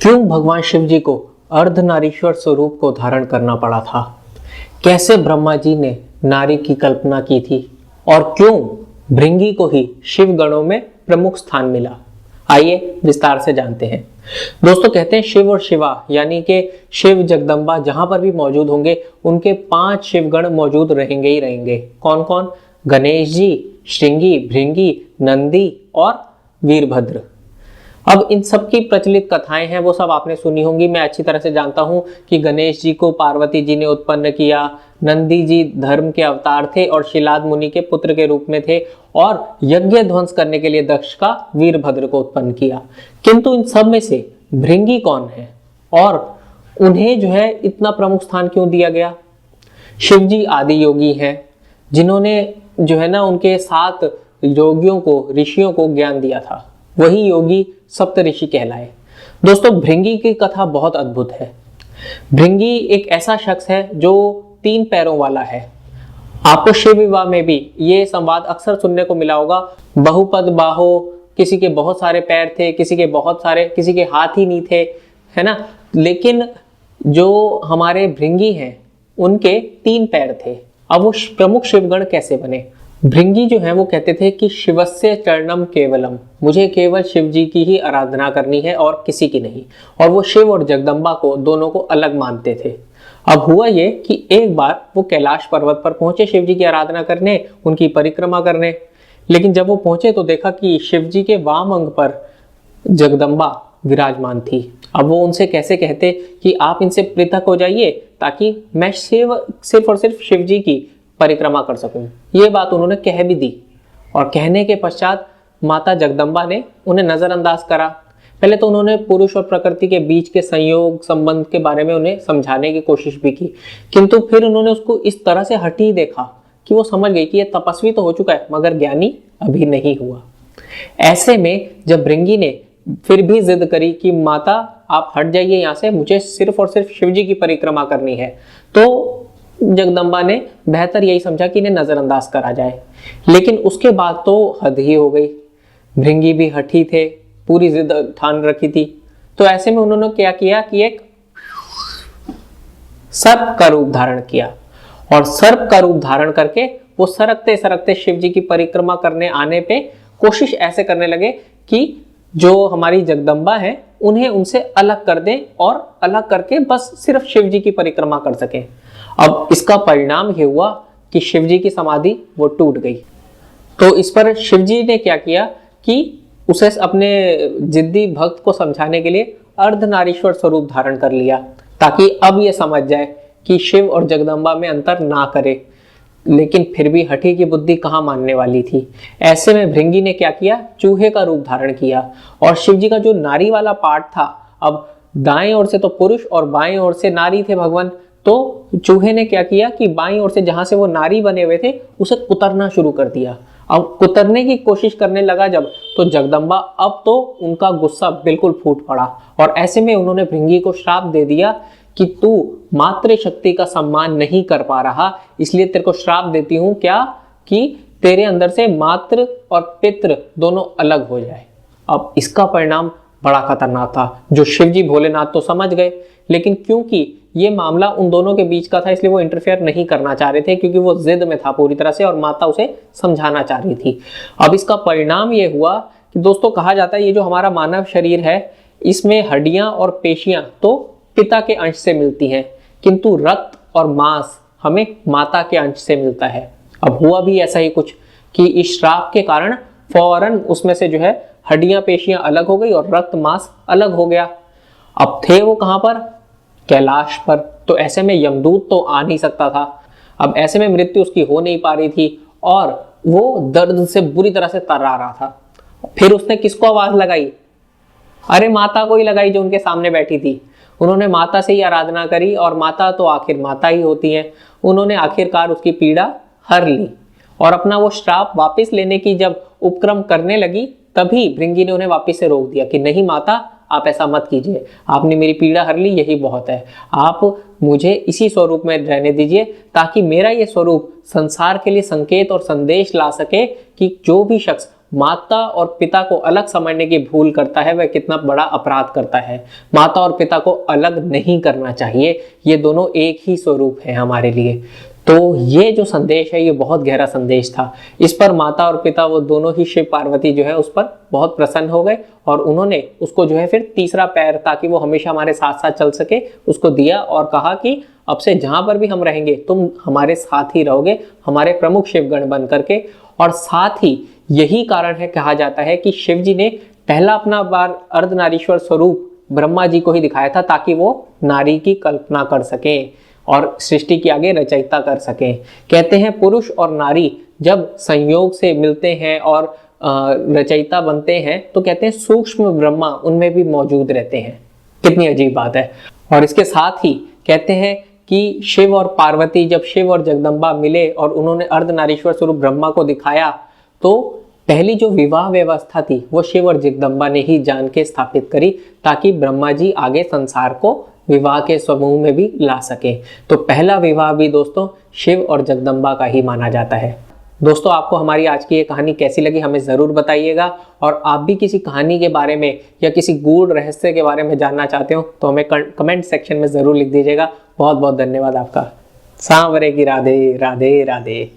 क्यों भगवान शिव जी को अर्धनारीश्वर स्वरूप को धारण करना पड़ा था? कैसे ब्रह्मा जी ने नारी की कल्पना की थी और क्यों भृंगी को ही शिव गणों में प्रमुख स्थान मिला? आइए विस्तार से जानते हैं। दोस्तों, कहते हैं शिव और शिवा यानी कि शिव जगदम्बा जहां पर भी मौजूद होंगे उनके 5 शिवगण मौजूद रहेंगे ही रहेंगे। कौन कौन? गणेश जी, श्रृंगी, भृंगी, नंदी और वीरभद्र। अब इन सब की प्रचलित कथाएं हैं, वो सब आपने सुनी होंगी। मैं अच्छी तरह से जानता हूं कि गणेश जी को पार्वती जी ने उत्पन्न किया, नंदी जी धर्म के अवतार थे और शिलाद मुनि के पुत्र के रूप में थे, और यज्ञ ध्वंस करने के लिए दक्ष का वीरभद्र को उत्पन्न किया। किंतु इन सब में से भृंगी कौन है और उन्हें जो है इतना प्रमुख स्थान क्यों दिया गया? शिव जी आदि योगी हैं जिन्होंने जो है ना उनके 7 योगियों को, ऋषियों को ज्ञान दिया था। वही योगी सप्त ऋषि कहलाए। दोस्तों, भृंगी की कथा बहुत अद्भुत है। भृंगी एक ऐसा शख्स है जो 3 पैरों वाला है। आपको शिव विवाह में भी ये संवाद अक्सर सुनने को मिला होगा। बहुपद बाहो, किसी के बहुत सारे पैर थे, किसी के बहुत सारे, किसी के हाथ ही नहीं थे, है ना। लेकिन जो हमारे भृंगी हैं उनके 3 पैर थे। अब वो प्रमुख शिवगण कैसे बने? भृंगी जो है वो कहते थे कि शिवस्य चरणम केवलम, मुझे केवल शिव जी की ही आराधना करनी है और किसी की नहीं। और वो शिव और जगदम्बा को दोनों को अलग मानते थे। अब हुआ ये कि एक बार वो कैलाश पर्वत पर पहुंचे शिव जी की आराधना करने, उनकी परिक्रमा करने। लेकिन जब वो पहुंचे तो देखा कि शिव जी के वाम अंग पर जगदम्बा विराजमान थी। अब वो उनसे कैसे कहते कि आप इनसे पृथक हो जाइए ताकि मैं सिर्फ और सिर्फ शिव जी की परिक्रमा कर सकूं। ये बात उन्होंने कह भी दी, और कहने के पश्चात माता जगदम्बा ने उन्हें नजरअंदाज करा। पहले तो उन्होंने पुरुष और प्रकृति के बीच के संयोग संबंध के बारे में उन्हें समझाने की कोशिश भी की, किंतु फिर उन्होंने उसको इस तरह से हटी देखा कि वो समझ गई कि ये तपस्वी तो हो चुका है मगर ज्ञानी अभी नहीं हुआ। ऐसे में जब भृंगी ने फिर भी जिद करी कि माता आप हट जाइए यहाँ से, मुझे सिर्फ और सिर्फ शिव जी की परिक्रमा करनी है, तो जगदम्बा ने बेहतर यही समझा कि इन्हें नजरअंदाज करा जाए। लेकिन उसके बाद तो हद ही हो गई। भृंगी भी हठी थे, पूरी जिद ठान रखी थी। तो ऐसे में उन्होंने क्या किया कि एक सर्प का रूप धारण किया, और सर्प का रूप धारण करके वो सरकते सरकते शिव जी की परिक्रमा करने आने पे कोशिश ऐसे करने लगे कि जो हमारी जगदम्बा है उन्हें उनसे अलग कर दें और अलग करके बस सिर्फ शिव जी की परिक्रमा कर सकें। अब इसका परिणाम ये हुआ कि शिव जी की समाधि वो टूट गई। तो इस पर शिव जी ने क्या किया कि उसे अपने जिद्दी भक्त को समझाने के लिए अर्धनारीश्वर स्वरूप धारण कर लिया, ताकि अब ये समझ जाए कि शिव और जगदम्बा में अंतर ना करे। लेकिन फिर भी हठी की बुद्धि कहाँ मानने वाली थी। ऐसे में भृंगी ने क्या किया, चूहे का रूप धारण किया, और शिव जी का जो नारी वाला पार्ट था, अब दाएं ओर से तो पुरुष और बाएं ओर से नारी थे भगवान, तो चूहे ने क्या किया कि बाईं ओर से जहां से वो नारी बने हुए थे उसे कुतरना शुरू कर दिया। अब कुतरने की कोशिश करने लगा जब, तो जगदम्बा अब तो उनका गुस्सा बिल्कुल फूट पड़ा, और ऐसे में उन्होंने भृंगी को श्राप दे दिया कि तू मातृशक्ति का सम्मान नहीं कर पा रहा, इसलिए तेरे को श्राप देती हूं क्या कि तेरे अंदर से मातृ और पितृ दोनों अलग हो जाए। अब इसका परिणाम बड़ा खतरनाक था। जो शिवजी भोलेनाथ तो समझ गए, लेकिन क्योंकि ये मामला उन दोनों के बीच का था इसलिए वो इंटरफेयर नहीं करना चाह रहे थे, क्योंकि वो जिद में था पूरी तरह से और माता उसे समझाना चाह रही थी। अब इसका परिणाम ये हुआ कि दोस्तों, कहा जाता है ये जो हमारा मानव शरीर है इसमें हड्डियां और पेशियां तो पिता के अंश से मिलती हैं, किंतु रक्त और मांस हमें माता के अंश से मिलता है। अब हुआ भी ऐसा ही कुछ कि इस श्राप के कारण फौरन उसमें से जो है हड्डियां पेशियां अलग हो गई और रक्त मांस अलग हो गया। अब थे वो कहां पर? कैलाश पर। तो ऐसे में यमदूत तो आ नहीं सकता था। अब ऐसे में मृत्यु उसकी हो नहीं पा रही थी और वो दर्द से बुरी तरह से तर्रा रहा था। फिर उसने किसको आवाज लगाई? अरे माता को ही लगाई जो उनके सामने बैठी थी। उन्होंने माता से ही आराधना करी, और माता तो आखिर माता ही होती है। उन्होंने आखिरकार उसकी पीड़ा हर ली, और अपना वो श्राप वापस लेने की जब उपक्रम करने लगी तभी भृंगी ने उन्हें वापस से रोक दिया कि नहीं माता, आप ऐसा मत कीजिए, आपने मेरी पीड़ा हर ली, यही बहुत है। आप मुझे इसी स्वरूप में रहने दीजिए ताकि मेरा ये स्वरूप संसार के लिए संकेत और संदेश ला सके कि जो भी शख्स माता और पिता को अलग समझने की भूल करता है वह कितना बड़ा अपराध करता है। माता और पिता को अलग नहीं करना चाहिए, ये दोनों एक ही स्वरूप है हमारे लिए। तो ये जो संदेश है ये बहुत गहरा संदेश था। इस पर माता और पिता वो दोनों ही शिव पार्वती जो है उस पर बहुत प्रसन्न हो गए और उन्होंने उसको जो है फिर तीसरा पैर, ताकि वो हमेशा हमारे साथ साथ चल सके, उसको दिया और कहा कि अब से जहां पर भी हम रहेंगे तुम हमारे साथ ही रहोगे, हमारे प्रमुख शिवगण बन करके। और साथ ही यही कारण है, कहा जाता है कि शिव जी ने पहला अपना बार अर्धनारीश्वर स्वरूप ब्रह्मा जी को ही दिखाया था ताकि वो नारी की कल्पना कर सके और सृष्टि की आगे रचयिता कर सके। कहते हैं पुरुष और नारी जब संयोग से मिलते हैं और रचयिता बनते हैं तो कहते हैं सूक्ष्म ब्रह्मा उनमें भी मौजूद रहते हैं। कितनी अजीब बात है। और इसके साथ ही कहते हैं कि शिव और पार्वती, जब शिव और जगदम्बा मिले और उन्होंने अर्धनारीश्वर स्वरूप ब्रह्मा को दिखाया, तो पहली जो विवाह व्यवस्था थी वो शिव और जगदम्बा ने ही जान के स्थापित करी ताकि ब्रह्मा जी आगे संसार को विवाह के समूह में भी ला सके। तो पहला विवाह भी दोस्तों शिव और जगदम्बा का ही माना जाता है। दोस्तों, आपको हमारी आज की ये कहानी कैसी लगी हमें ज़रूर बताइएगा। और आप भी किसी कहानी के बारे में या किसी गूढ़ रहस्य के बारे में जानना चाहते हो तो हमें कमेंट सेक्शन में ज़रूर लिख दीजिएगा। बहुत बहुत धन्यवाद आपका। सांवरे की राधे राधे राधे।